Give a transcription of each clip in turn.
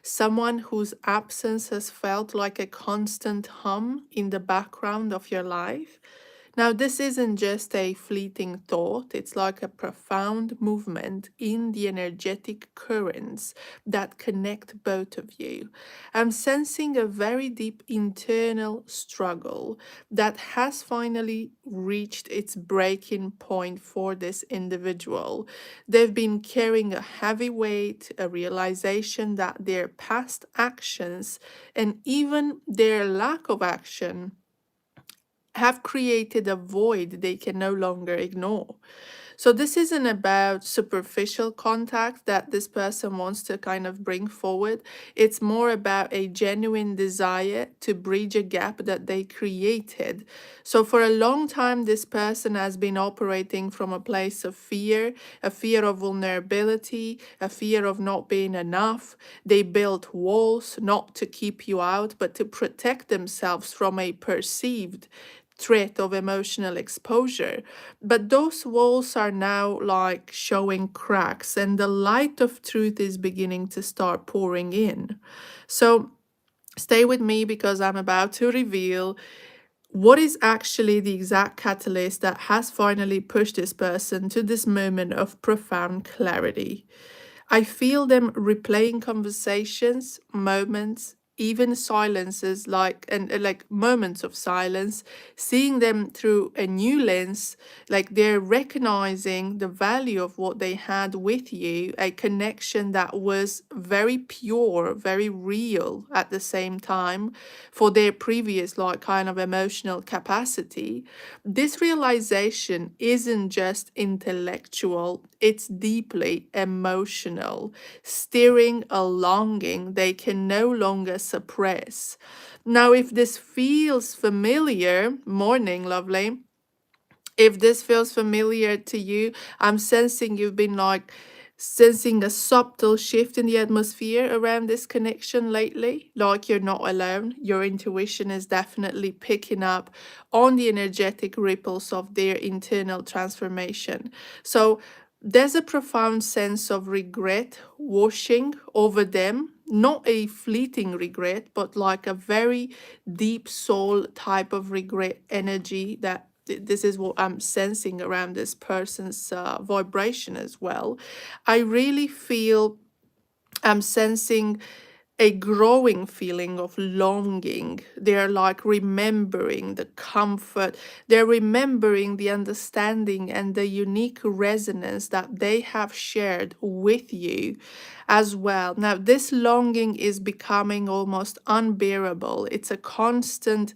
someone whose absence has felt like a constant hum in the background of your life. Now, this isn't just a fleeting thought, it's like a profound movement in the energetic currents that connect both of you. I'm sensing a very deep internal struggle that has finally reached its breaking point for this individual. They've been carrying a heavy weight, a realization that their past actions and even their lack of action have created a void they can no longer ignore. So this isn't about superficial contact that this person wants to kind of bring forward. It's more about a genuine desire to bridge a gap that they created. So for a long time, this person has been operating from a place of fear, a fear of vulnerability, a fear of not being enough. They built walls not to keep you out, but to protect themselves from a perceived threat of emotional exposure. But those walls are now like showing cracks, and the light of truth is beginning to start pouring in. So stay with me because I'm about to reveal what is actually the exact catalyst that has finally pushed this person to this moment of profound clarity. I feel them replaying conversations, moments, even silences, like like moments of silence, seeing them through a new lens, like they're recognizing the value of what they had with you, a connection that was very pure, very real at the same time for their previous like kind of emotional capacity. This realization isn't just intellectual, it's deeply emotional, stirring a longing they can no longer suppress. Now, if this feels familiar, morning, lovely, if this feels familiar to you, I'm sensing you've been like sensing a subtle shift in the atmosphere around this connection lately. Like you're not alone. Your intuition is definitely picking up on the energetic ripples of their internal transformation. So there's a profound sense of regret washing over them. Not a fleeting regret, but like a very deep soul type of regret energy that this is what I'm sensing around this person's vibration as well. I really feel I'm sensing a growing feeling of longing. They're like remembering the comfort, they're remembering the understanding and the unique resonance that they have shared with you as well. Now, this longing is becoming almost unbearable. It's a constant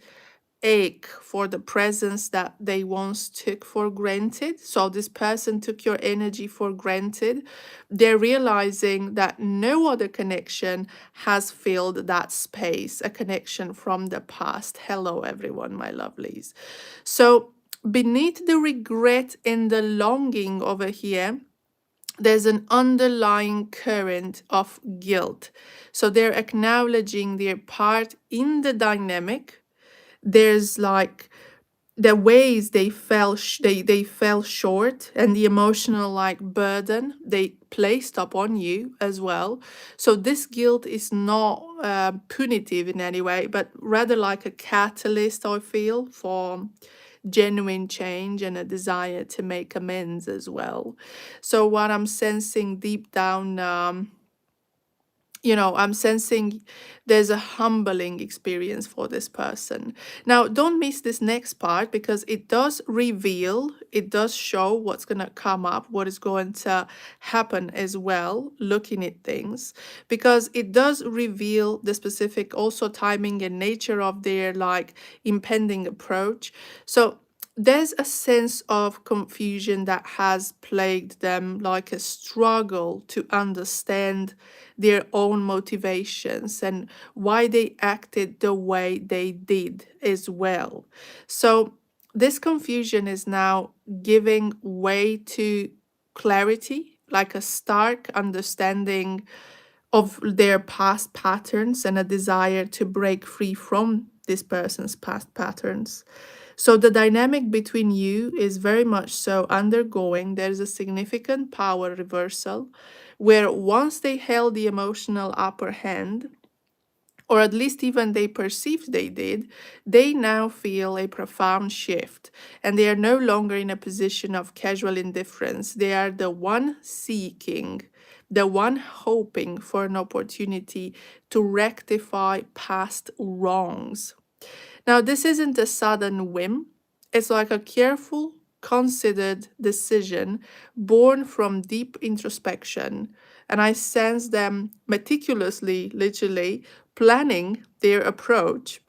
ache for the presence that they once took for granted. So this person took your energy for granted. They're realizing that no other connection has filled that space, a connection from the past. Hello, everyone, my lovelies. So beneath the regret and the longing over here, there's an underlying current of guilt. So they're acknowledging their part in the dynamic. There's like the ways they they fell short and the emotional like burden they placed upon you as well. So this guilt is not punitive in any way, but rather like a catalyst, I feel, for genuine change and a desire to make amends as well. So what I'm sensing deep down, I'm sensing there's a humbling experience for this person. Now, don't miss this next part because it does reveal, it does show what's going to come up, what is going to happen as well, looking at things, because it does reveal the specific also timing and nature of their like impending approach. So, there's a sense of confusion that has plagued them, like a struggle to understand their own motivations and why they acted the way they did as well. So, this confusion is now giving way to clarity, like a stark understanding of their past patterns and a desire to break free from this person's past patterns. So the dynamic between you is very much so undergoing. There's a significant power reversal where once they held the emotional upper hand, or at least even they perceived they did, they now feel a profound shift. And they are no longer in a position of casual indifference. They are the one seeking, the one hoping for an opportunity to rectify past wrongs. Now, this isn't a sudden whim, it's like a careful, considered decision born from deep introspection. And I sense them meticulously, literally, planning their approach,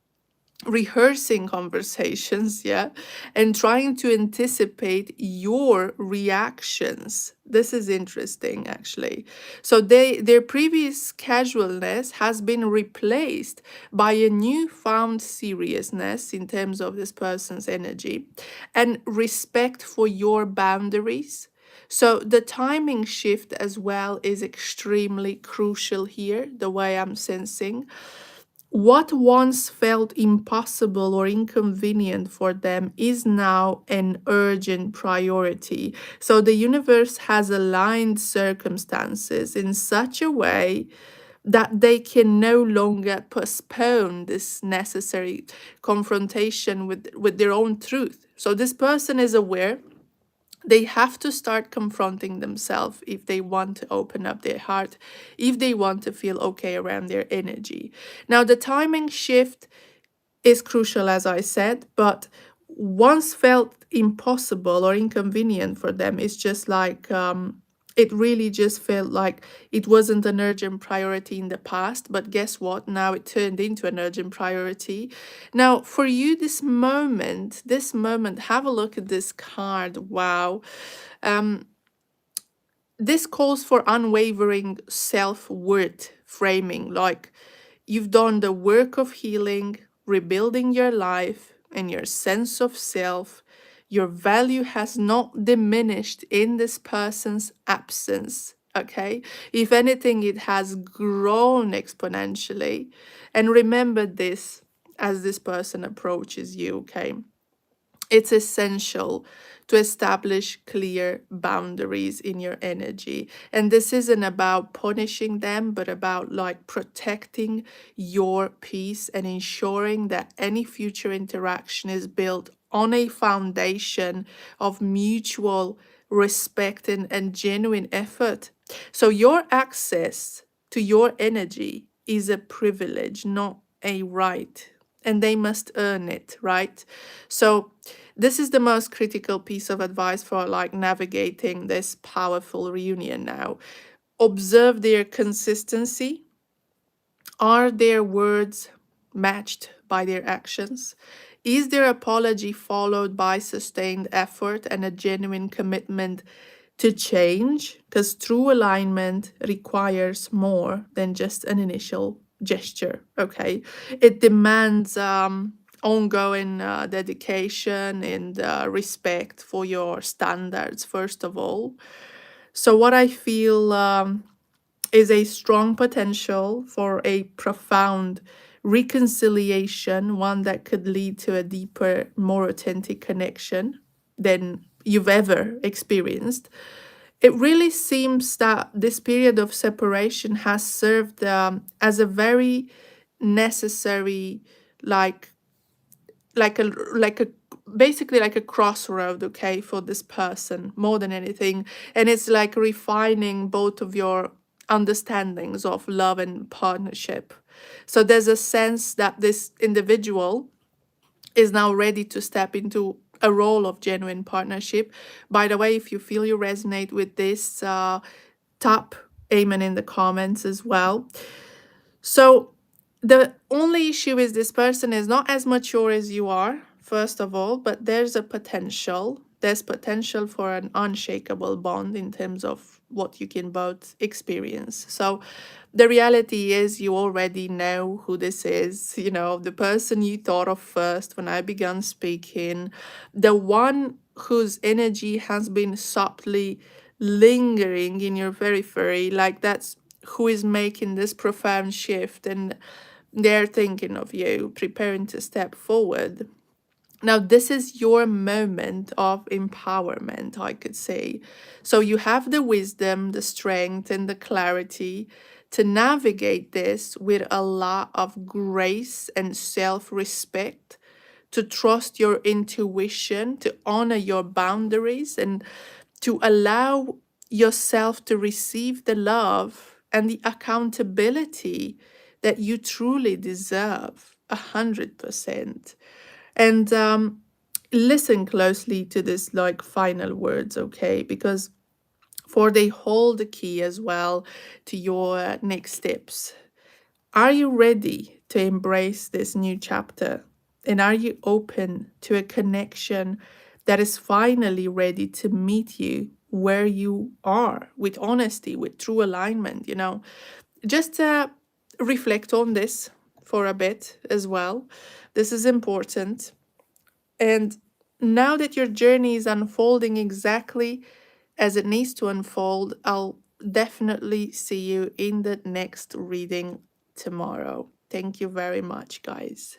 rehearsing conversations, yeah, and trying to anticipate your reactions. This is interesting, actually. So their previous casualness has been replaced by a newfound seriousness in terms of this person's energy and respect for your boundaries. So the timing shift as well is extremely crucial here, the way I'm sensing. What once felt impossible or inconvenient for them is now an urgent priority. So the universe has aligned circumstances in such a way that they can no longer postpone this necessary confrontation with their own truth. So this person is aware they have to start confronting themselves if they want to open up their heart, if they want to feel okay around their energy. Now, the timing shift is crucial, as I said, but once felt impossible or inconvenient for them, it's just like it really just felt like it wasn't an urgent priority in the past. But guess what? Now it turned into an urgent priority. Now, for you, this moment, have a look at this card. Wow. Um, this calls for unwavering self-worth framing, like you've done the work of healing, rebuilding your life and your sense of self. Your value has not diminished in this person's absence. Okay, if anything, it has grown exponentially. And remember this as this person approaches you. Okay, it's essential to establish clear boundaries in your energy. And this isn't about punishing them, but about like protecting your peace and ensuring that any future interaction is built on a foundation of mutual respect and genuine effort. So your access to your energy is a privilege, not a right. And they must earn it, right? So this is the most critical piece of advice for like navigating this powerful reunion now. Observe their consistency. Are their words matched by their actions? Is their apology followed by sustained effort and a genuine commitment to change? Because true alignment requires more than just an initial gesture, okay? It demands ongoing dedication and respect for your standards, first of all. So, what I feel is a strong potential for a profound reconciliation, one that could lead to a deeper, more authentic connection than you've ever experienced. It really seems that this period of separation has served as a very necessary, like like a basically like a crossroad, okay, for this person more than anything. And it's like refining both of your understandings of love and partnership. So there's a sense that this individual is now ready to step into a role of genuine partnership. By the way, if you feel you resonate with this, tap amen in the comments as well. So the only issue is this person is not as mature as you are, first of all, but there's a potential. There's potential for an unshakable bond in terms of what you can both experience. So the reality is you already know who this is, you know, the person you thought of first when I began speaking, the one whose energy has been subtly lingering in your periphery, like that's who is making this profound shift, and they're thinking of you, preparing to step forward. Now, this is your moment of empowerment, I could say. So, you have the wisdom, the strength, and the clarity to navigate this with a lot of grace and self respect, to trust your intuition, to honor your boundaries, and to allow yourself to receive the love and the accountability that you truly deserve 100%. And listen closely to this like final words, okay? Because for they hold the key as well to your next steps. Are you ready to embrace this new chapter? And are you open to a connection that is finally ready to meet you where you are, with honesty, with true alignment? Just reflect on this for a bit as well. This is important. And now that your journey is unfolding exactly as it needs to unfold, I'll definitely see you in the next reading tomorrow. Thank you very much, guys.